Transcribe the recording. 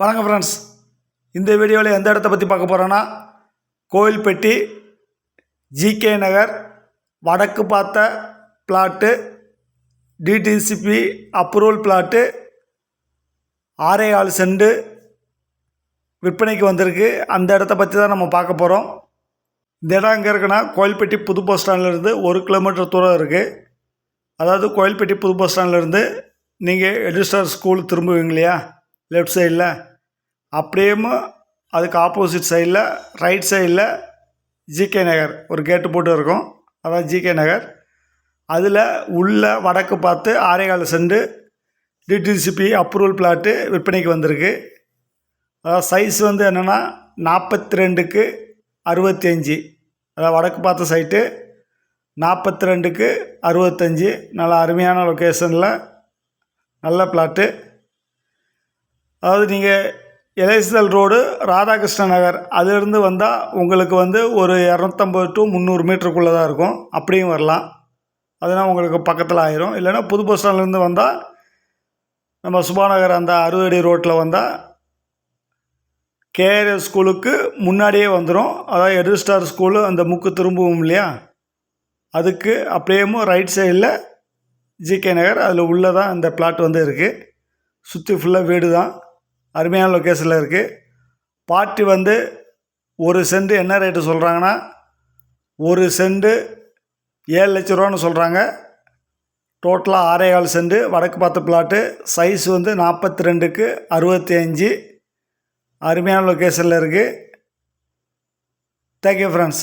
வணக்கம் ஃப்ரெண்ட்ஸ். இந்த வீடியோவில் எந்த இடத்த பற்றி பார்க்க போகிறோன்னா, கோவில்பட்டி ஜிகே நகர் வடக்கு பார்த்த plot, DTCP approval plot 6.25 cent விற்பனைக்கு வந்திருக்கு. அந்த இடத்த பற்றி தான் நம்ம பார்க்க போகிறோம். இந்த இடம் எங்கே இருக்குன்னா, கோவில்பட்டி புது பஸ் ஸ்டாண்ட்லேருந்து 1 கிலோமீட்டர் தூரம் இருக்குது. அதாவது கோவில்பட்டி புது பஸ் ஸ்டாண்ட்லேருந்து நீங்கள் எடிஸ்டார் ஸ்கூல் திரும்புவீங்க இல்லையா, லெஃப்ட் சைடில், அப்படியே அதுக்கு ஆப்போசிட் சைடில் ரைட் சைடில் ஜிகே நகர் ஒரு கேட்டு போட்டு இருக்கும். அதான் ஜிகே நகர். அதில் உள்ள வடக்கு பார்த்து 6.25 சென்ட் டிடிசிபி அப்ரூவல் பிளாட்டு விற்பனைக்கு வந்திருக்கு. அதாவது சைஸ் வந்து என்னென்னா 42க்கு 65. அதாவது வடக்கு பார்த்த சைட்டு 42க்கு 65. நல்ல அருமையான லொக்கேஷனில் நல்ல பிளாட்டு. அதாவது நீங்கள் எலைசல் ரோடு ராதாகிருஷ்ண நகர் அதிலிருந்து வந்தால் உங்களுக்கு வந்து ஒரு 250 to 300 மீட்டருக்குள்ளே தான் இருக்கும். அப்படியும் வரலாம், அதனால் உங்களுக்கு பக்கத்தில் ஆயிரும். இல்லைன்னா புது பஸ் ஸ்டாண்ட்லேருந்து வந்தால் நம்ம சுபாநகர் அந்த 60 அடி ரோட்டில் வந்தால் கேஆர்எஸ் ஸ்கூலுக்கு முன்னாடியே வந்துடும். அதாவது எடிஸ்டார் ஸ்கூலு அந்த முக்கு திரும்புவோம் இல்லையா, அதுக்கு அப்படியே ரைட் சைடில் ஜிகே நகர், அதில் உள்ளே தான் இந்த பிளாட் வந்து இருக்குது. சுற்றி ஃபுல்லாக வீடு தான், அருமையான லொக்கேஷனில் இருக்குது. பார்ட்டி வந்து 1 சென்ட் என்ன ரேட்டு சொல்கிறாங்கன்னா, 1 சென்ட் 7 லட்ச ரூபான்னு சொல்கிறாங்க. டோட்டலாக 6.25 சென்ட் வடக்கு பார்த்த பிளாட்டு. சைஸ் வந்து 42க்கு 65. அருமையான லொக்கேஷனில் இருக்குது. Thank you friends.